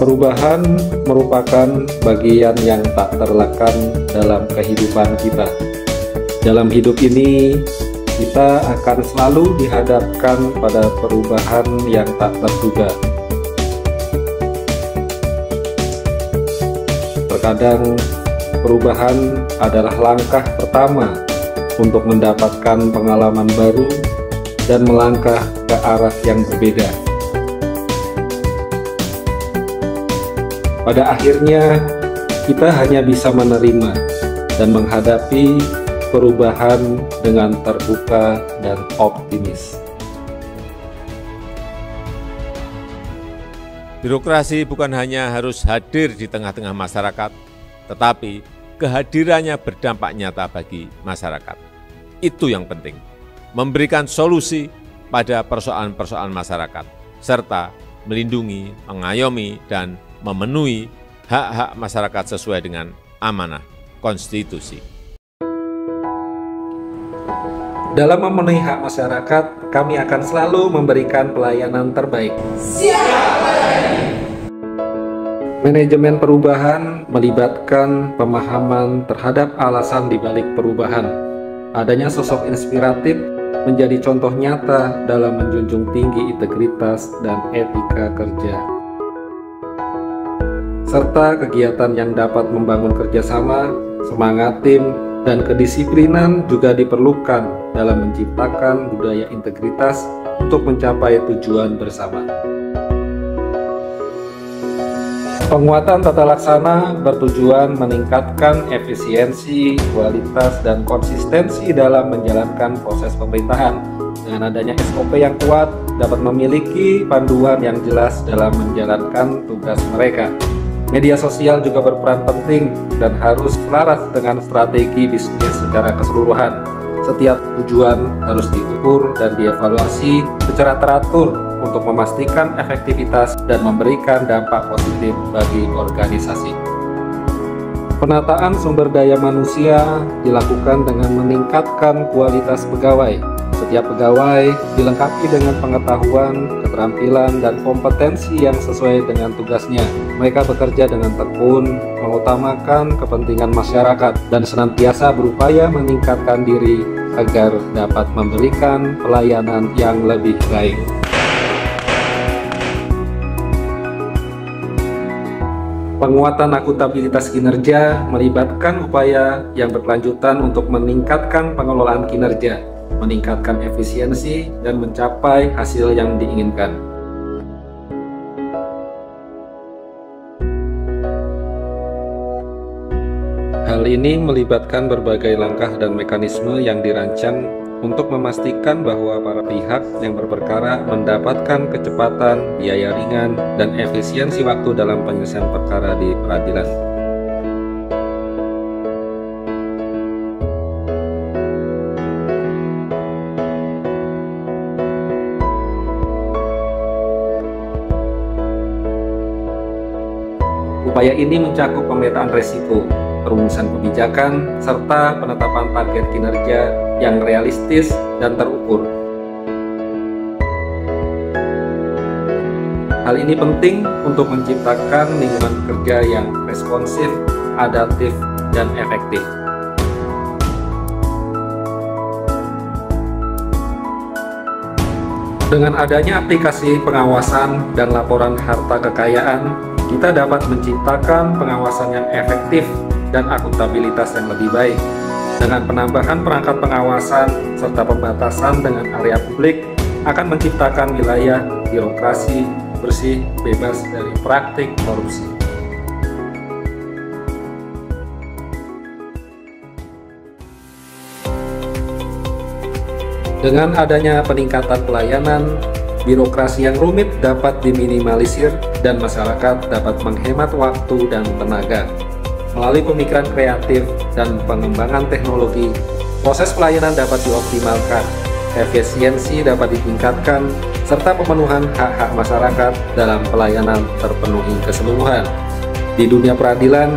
Perubahan merupakan bagian yang tak terelakkan dalam kehidupan kita. Dalam hidup ini, kita akan selalu dihadapkan pada perubahan yang tak terduga. Terkadang, perubahan adalah langkah pertama untuk mendapatkan pengalaman baru dan melangkah ke arah yang berbeda. Pada akhirnya, kita hanya bisa menerima dan menghadapi perubahan dengan terbuka dan optimis. Birokrasi bukan hanya harus hadir di tengah-tengah masyarakat, tetapi kehadirannya berdampak nyata bagi masyarakat. Itu yang penting, memberikan solusi pada persoalan-persoalan masyarakat, serta melindungi, mengayomi, dan memenuhi hak-hak masyarakat sesuai dengan amanah konstitusi. Dalam memenuhi hak masyarakat, kami akan selalu memberikan pelayanan terbaik. Siap! Manajemen perubahan melibatkan pemahaman terhadap alasan dibalik perubahan. Adanya sosok inspiratif menjadi contoh nyata dalam menjunjung tinggi integritas dan etika kerja, serta kegiatan yang dapat membangun kerjasama, semangat tim, dan kedisiplinan juga diperlukan dalam menciptakan budaya integritas untuk mencapai tujuan bersama. Penguatan tata laksana bertujuan meningkatkan efisiensi, kualitas, dan konsistensi dalam menjalankan proses pemerintahan. Dengan adanya SOP yang kuat, dapat memiliki panduan yang jelas dalam menjalankan tugas mereka. Media sosial juga berperan penting dan harus selaras dengan strategi bisnis secara keseluruhan. Setiap tujuan harus diukur dan dievaluasi secara teratur untuk memastikan efektivitas dan memberikan dampak positif bagi organisasi. Penataan sumber daya manusia dilakukan dengan meningkatkan kualitas pegawai. Setiap pegawai dilengkapi dengan pengetahuan, keterampilan, dan kompetensi yang sesuai dengan tugasnya. Mereka bekerja dengan tekun, mengutamakan kepentingan masyarakat, dan senantiasa berupaya meningkatkan diri agar dapat memberikan pelayanan yang lebih baik. Penguatan akuntabilitas kinerja melibatkan upaya yang berkelanjutan untuk meningkatkan pengelolaan kinerja, meningkatkan efisiensi, dan mencapai hasil yang diinginkan. Hal ini melibatkan berbagai langkah dan mekanisme yang dirancang untuk memastikan bahwa para pihak yang berperkara mendapatkan kecepatan, biaya ringan, dan efisiensi waktu dalam penyelesaian perkara di peradilan. Upaya ini mencakup pemetaan risiko, perumusan kebijakan, serta penetapan target kinerja yang realistis dan terukur. Hal ini penting untuk menciptakan lingkungan kerja yang responsif, adaptif, dan efektif. Dengan adanya aplikasi pengawasan dan laporan harta kekayaan, kita dapat menciptakan pengawasan yang efektif dan akuntabilitas yang lebih baik. Dengan penambahan perangkat pengawasan serta pembatasan dengan area publik akan menciptakan wilayah birokrasi bersih, bebas dari praktik korupsi. Dengan adanya peningkatan pelayanan, birokrasi yang rumit dapat diminimalisir dan masyarakat dapat menghemat waktu dan tenaga. Melalui pemikiran kreatif dan pengembangan teknologi, proses pelayanan dapat dioptimalkan, efisiensi dapat ditingkatkan, serta pemenuhan hak-hak masyarakat dalam pelayanan terpenuhi keseluruhan. Di dunia peradilan,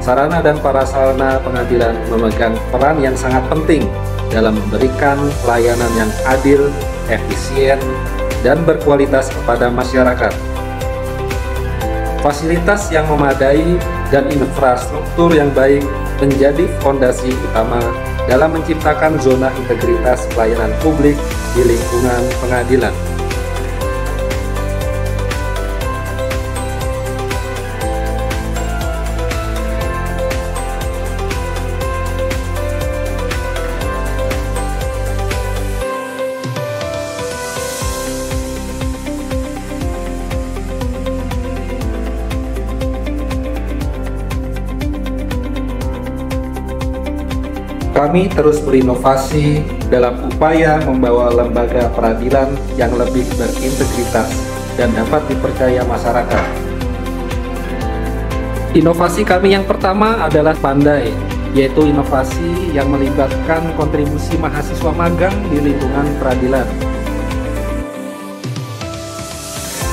sarana dan prasarana pengadilan memegang peran yang sangat penting dalam memberikan pelayanan yang adil, efisien, dan berkualitas kepada masyarakat. Fasilitas yang memadai dan infrastruktur yang baik menjadi fondasi utama dalam menciptakan zona integritas pelayanan publik di lingkungan pengadilan. Kami terus berinovasi dalam upaya membawa lembaga peradilan yang lebih berintegritas dan dapat dipercaya masyarakat. Inovasi kami yang pertama adalah Pandai, yaitu inovasi yang melibatkan kontribusi mahasiswa magang di lingkungan peradilan.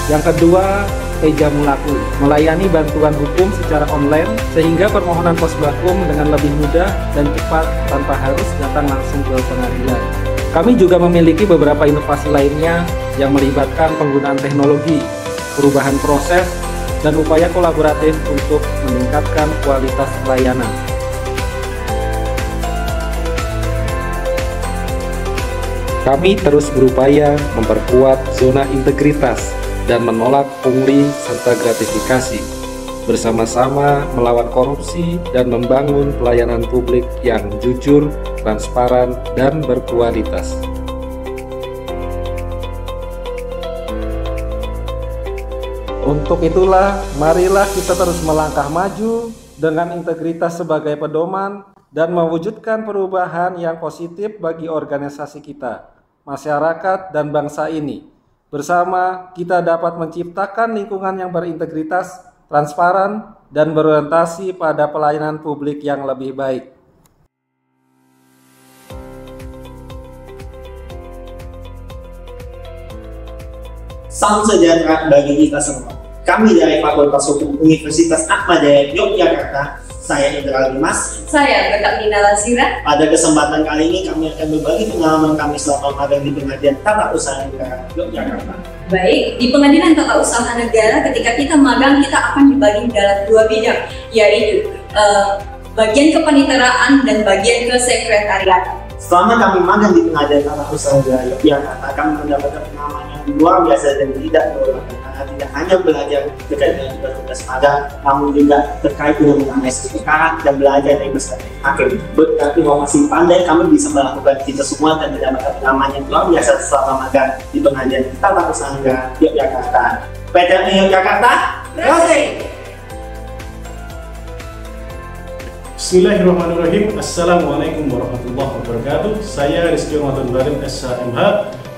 Yang kedua, Ejamulaku, melayani bantuan hukum secara online sehingga permohonan pos bakum dengan lebih mudah dan cepat tanpa harus datang langsung ke pengadilan. Kami juga memiliki beberapa inovasi lainnya yang melibatkan penggunaan teknologi, perubahan proses, dan upaya kolaboratif untuk meningkatkan kualitas pelayanan. Kami terus berupaya memperkuat zona integritas dan menolak pungli serta gratifikasi, bersama-sama melawan korupsi dan membangun pelayanan publik yang jujur, transparan, dan berkualitas. Untuk itulah, marilah kita terus melangkah maju dengan integritas sebagai pedoman dan mewujudkan perubahan yang positif bagi organisasi kita, masyarakat, dan bangsa ini. Bersama, kita dapat menciptakan lingkungan yang berintegritas, transparan, dan berorientasi pada pelayanan publik yang lebih baik. Salam sejahtera bagi kita semua. Kami dari Fakultas Hukum Universitas Atmajaya Yogyakarta, saya Indra Dimas. Saya Nina Lazira. Pada kesempatan kali ini kami akan berbagi pengalaman kami selama magang di Pengadilan Tata Usaha Negara Yogyakarta. Baik, di Pengadilan Tata Usaha Negara ketika kita magang kita akan dibagi dalam dua bidang, yaitu bagian kepaniteraan dan bagian kesekretariatan. Selama kami magang di Pengadilan Tata Usaha Negara Yogyakarta, kami mendapatkan pengalaman yang luar biasa dan tidak terlupakan. Karena tidak hanya belajar terkait dengan tugas magang, namun juga terkait dengan mengenai perkara dan belajar dari perspektif hakim. Berarti masih pandai, kami bisa melakukan kita semua dan mendapatkan pengalaman yang luar biasa selama magang di Pengadilan Tata Usaha Negara Yogyakarta. PTN Yogyakarta, closing. Bismillahirrahmanirrahim. Assalamualaikum warahmatullahi wabarakatuh. Saya Rizky Ramadan Barim, SHMH,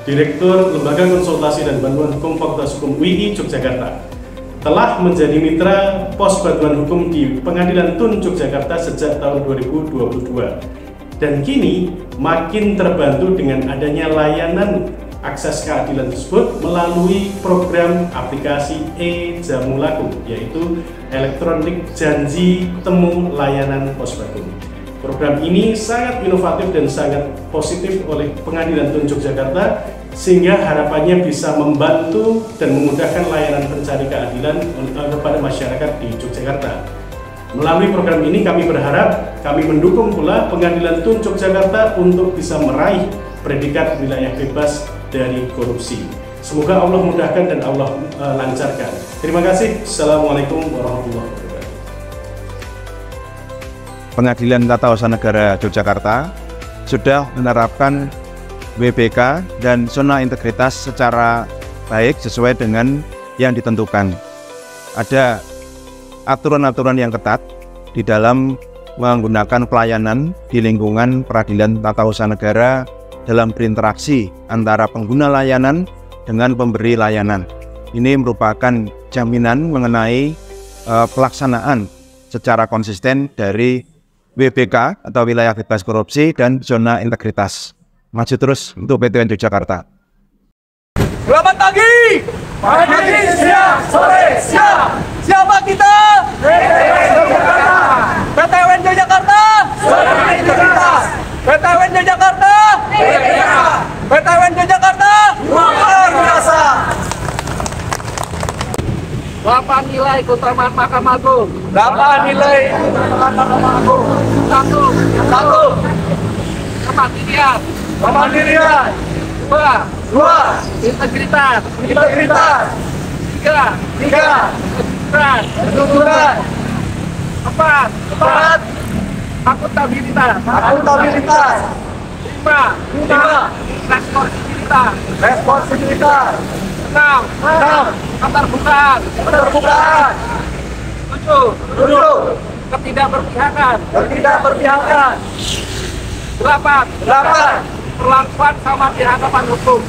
Direktur Lembaga Konsultasi dan Bantuan Hukum Fakultas Hukum UI Yogyakarta. Telah menjadi mitra pos bantuan hukum di Pengadilan Tun Yogyakarta sejak tahun 2022. Dan kini makin terbantu dengan adanya layanan akses keadilan tersebut melalui program aplikasi Ejamulaku, yaitu elektronik janji temu layanan pos bakum. Program ini sangat inovatif dan sangat positif oleh Pengadilan Tun Yogyakarta, sehingga harapannya bisa membantu dan memudahkan layanan pencari keadilan kepada masyarakat di Yogyakarta. Melalui program ini kami berharap kami mendukung pula Pengadilan Tun Yogyakarta untuk bisa meraih predikat wilayah bebas dari korupsi. Semoga Allah mudahkan dan Allah lancarkan. Terima kasih. Assalamualaikum warahmatullahi wabarakatuh. Pengadilan Tata Usaha Negara Yogyakarta sudah menerapkan WBK dan zona integritas secara baik sesuai dengan yang ditentukan. Ada aturan-aturan yang ketat di dalam menggunakan pelayanan di lingkungan Peradilan Tata Usaha Negara dalam berinteraksi antara pengguna layanan dengan pemberi layanan. Ini merupakan jaminan mengenai pelaksanaan secara konsisten dari WBK atau wilayah bebas korupsi dan zona integritas. Maju terus untuk PTN Yogyakarta. Selamat pagi, pagi, siang, sore, siang. Siapa kita? PTN Yogyakarta. PTN Yogyakarta. Zona integritas. PTN Yogyakarta. PTN Yogyakarta. Luar biasa. Bapak nilai keutamaan Mahkamah Agung. 8 nilai keutamaan Mahkamah Agung. 1. Kemandirian. 2. Integritas. 3. Kejujuran. 4. Akuntabilitas. 5. Responsibilitas. 6. Keterbukaan. 7. Ketidakberpihakan. 8. Perlakuan sama di hadapan hukum.